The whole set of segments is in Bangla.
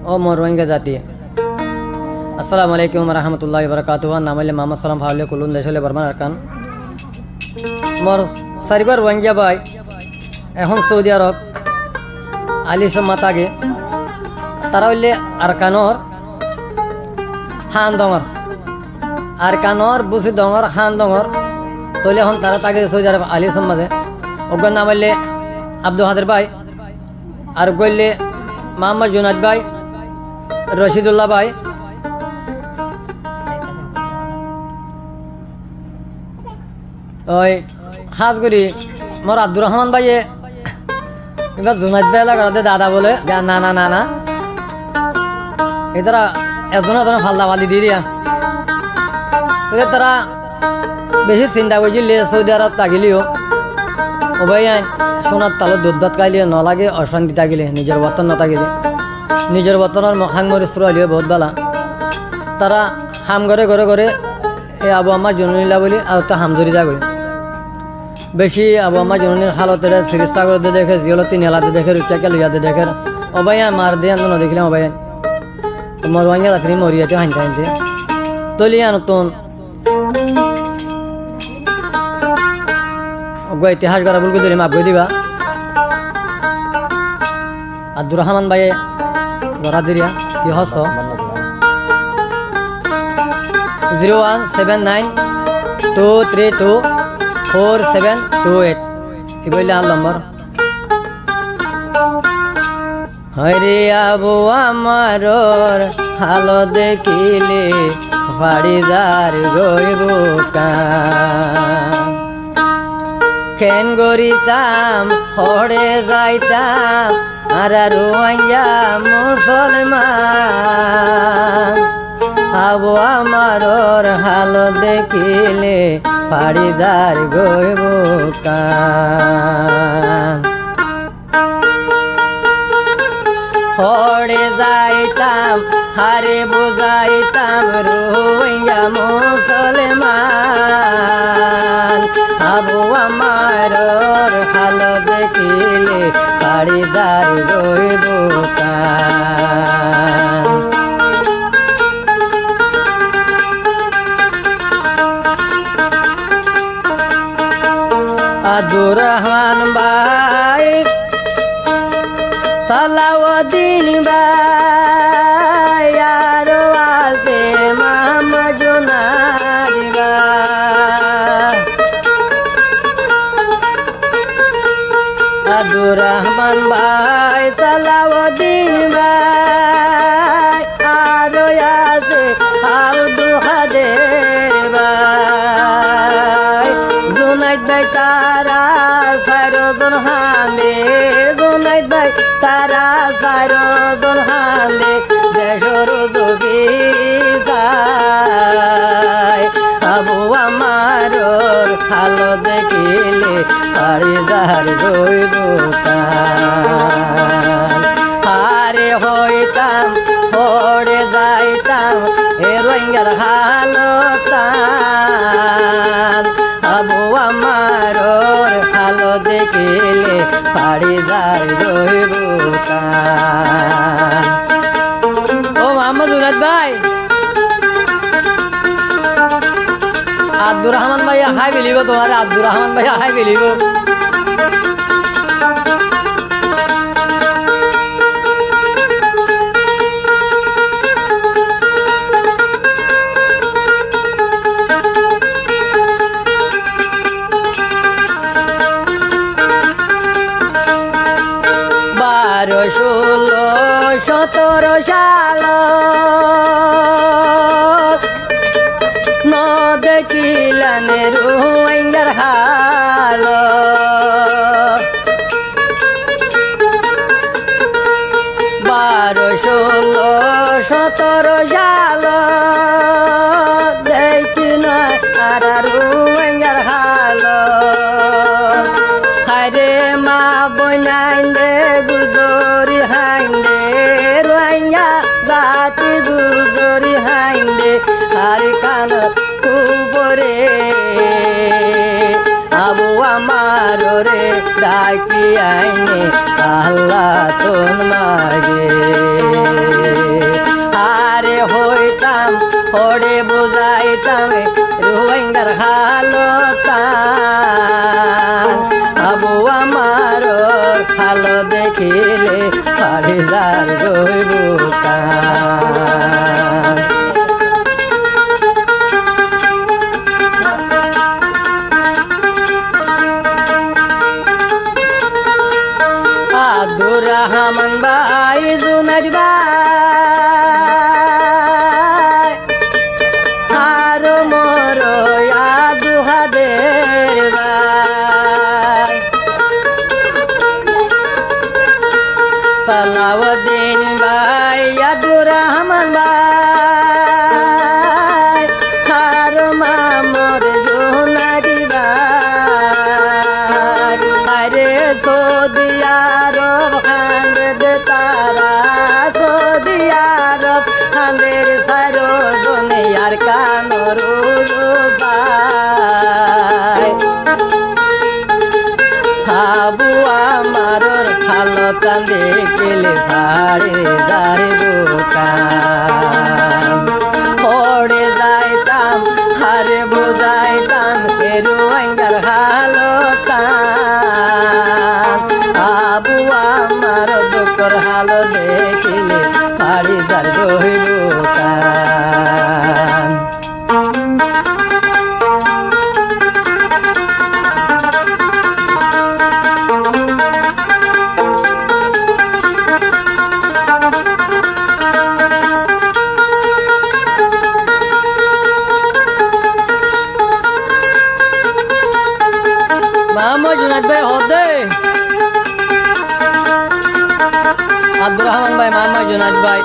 ও মোর রোহিঙ্গা জাতি আসসালামু আলাইকুম রহমতুল্লাহি বারাকাতুহু নামাইলে মোহাম্মদ সালাম ফাউলে কুলুন দেশলে বর্মান আরকান মোর সারিবার রোহিঙ্গা ভাই এখন সৌদি আরব আলিসম মাতাগে তারা হইলে আরকানর হান ডঙর আরকানর বুসি ডঙর হান ডঙর তৈলে এখন তারা তাকে সৌদি আরব আলিসম মাঝে ওগর নাম হইলে আব্দুল হাদের ভাই আর গইলে মোহাম্মদ জুনাদ ভাই রশিদুল্লাহ ভাই ওই হাজগুড়ি মোর আব্দুর রহমান ভাইয়ে এবার জুনাদ ভাই লাগাতে দাদা বলে না না না না এরা এজন এজন ফাল্লা ফালি দিয়ে দিয়া তোকে তারা বেশি চিন্তা করছিলে সৌদি আরব তাগিলিও ও ভাই সোনার তালত দুধ ভাত খাইলে নলাগে অশান্তি থাকিলে নিজের বর্তন নথাকিলে নিজের বর্তনের হাংমরিস্ত্র হইলেও বহুত বেলা তারা হাম ঘরে ঘরে ঘরে এই আবু আম্মা জননীলা বলি আর তো হামজরি যাবে বেশি আবু আম্মা জননীর হালতে চিকিৎসা করতে দেখে জিয়লতি নেলাতে দেখে রুচাকে লইয়াতে দেখে ও ভাই মার দিয়ে আনতো নদেখিলাম ও ভাই মরওয়াইয়া রাত্রি মরিয়াতে হাইনতে হাইনতে তলিয়া নতুন ইতিহাস করা বলকে ধরে মাপ বই দিবা আব্দুর রহমান ভাই গড়া দিরিয়া কি হস 01792324728 কি বললে আর নম্বর হরে আবু আমার হালো দেখিলে ফাড়ি যার রইব কেন গরিতাম হরে যাইতাম আর রোহিঙ্গা মুসলমান আবু আমার হাল দেখিলে ফাড়ি যার গইব হরে যাইতাম হারে বুঝাইতাম রোহিঙ্গা মুসলমান আবু আমার হাল দেখিলে ফাড়ি যার গইব আব্দুর রহমান ভাই সালাউদ্দিন ভাই আর আছে মোহাম্মদ জুনাদ ভাই আব্দুর রহমান ভাই সালাউদ্দিন ভাই আর আছে আব্দুল হাদের ভাই জুনাইদ ভাই তারা সারদন হান্দে জুনাইদ ভাই তারা সারদন হান্দে দেশর যোগী যায় আবু আমার হালো দেখিলে পাড়ি যার গইব হারে হইতাম হরে যাইতাম এ রোহিঙ্গার হালতান আবু আমার হালো দেখিলে পাড়ি যার গইব ও মোহাম্মদ জুনাদ ভাই আব্দুর রহমান ভাই হাই বেলিব তোমার আব্দুর রহমান ভাই হাই বেলিব বারো 16 17 সাল ন দেখিলেন রোহিঙ্গার হাল 12 16 17 সাল দেখি না আর রোহিঙ্গার হাল হায়রে মা বইনাইন্দে গুজরি হাইন্দে রোহিঙ্গা জাতি গুজরি হাইন্দে আর কান উপরে আবু আমার রে ডাকি আইনে আল্লাহ তোর মাগে রোহিঙ্গার হালতান আবু আমার ভালো দেখিলে পাড়ি যার রইব কান আব্দুর রহমান ভাই জুনাজ ভাই আর মোর দুহাদের ভাই সালাউদ্দিন ভাই আব্দুর রহমান ভাই আর মামর জুনাজ ভাই আরে সৌদি আরব খান্দের তারা সৌদি আরব খান্দের সারো দুনিয়ার কানর আবু আমার হালতান দেখিলে ভাড়ে যারে বোকান পড়ে যাইতাম হারে বুঝাইতাম রোহিঙ্গার হালতান আবু আমার দুঃখর হালো দেখিলে ভাড়ে যার রইব কান মোহাম্মদ জুনাইদ ভাই হদে আব্দুর রহমান ভাই মোহাম্মদ জুনাইদ ভাই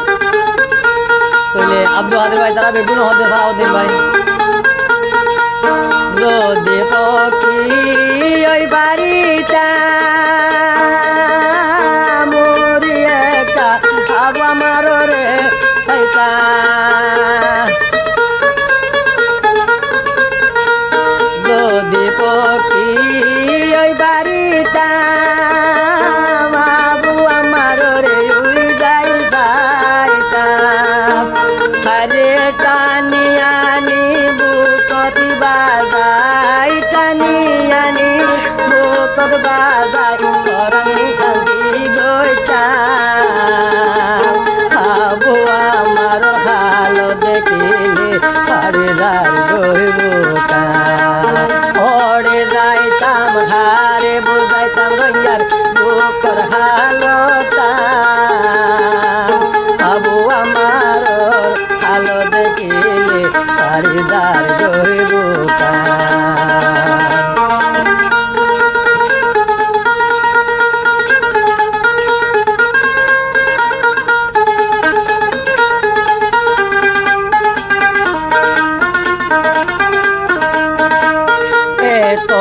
কইলে আব্দুল হাদির ভাই তারা বেগুন হদে সালাউদ্দিন ভাই যদি পকি ওই বাড়িটা মরি একা আবু আমার রে সাইতা যদি পকি ওই বাড়িটা বাবু আমার রে উই যাই যাইতাম আরে টানিয়ানি বুকতি বাজাই টানিয়ানি বুকত বাজাই করম শান্তি গইতাম বাবু আমার হালো দেখিলে পাড়ে যার রইব কান ওড়ে যাইতাম হারে বুঝাইতাম রোহিঙ্গার বুকর হালতান আবু আমার হালো দেখিলে পাড়ে যার রইব কান তো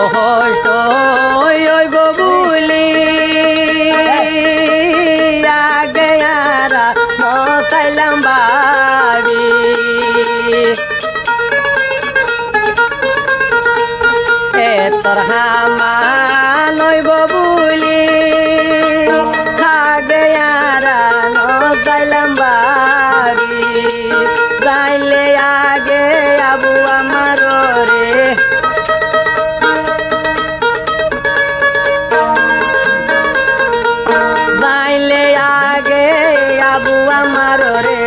হইব বুলি আগে আরা নসাইলাম বাড়ি তোর হামান হইব বুলি আগে আরা নসাইলাম বাড়ি যাইলে আগে আবু আমার রে যাইলে আগে আবু আমার রে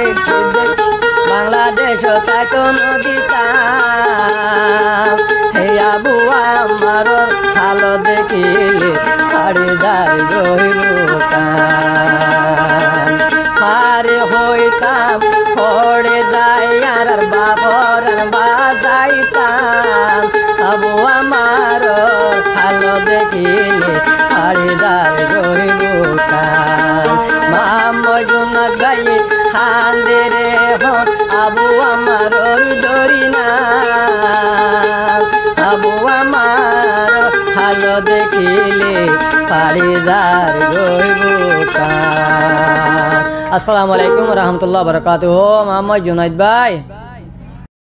বাংলাদেশ তাকে নদীতাম হে আবু আমার ভালো দেখিলে পাড়ে যাই রইব কান হারে হইতাম পড়ে যাই আর বাবর বাজাইতাম আবু আমার ভালো দেখিলে পাড়ে যাই রইব কান মোহাম্মদ জুনাইদ ভাই হান্দে রে হন আবু আমার দরি না আবু আমার ভালো দেখিলে পাড়ে যার রইব কান। আসসালামু আলাইকুম রহমতুল্লাহ বরকাতুহু। মোহাম্মদ জুনাইদ ভাই।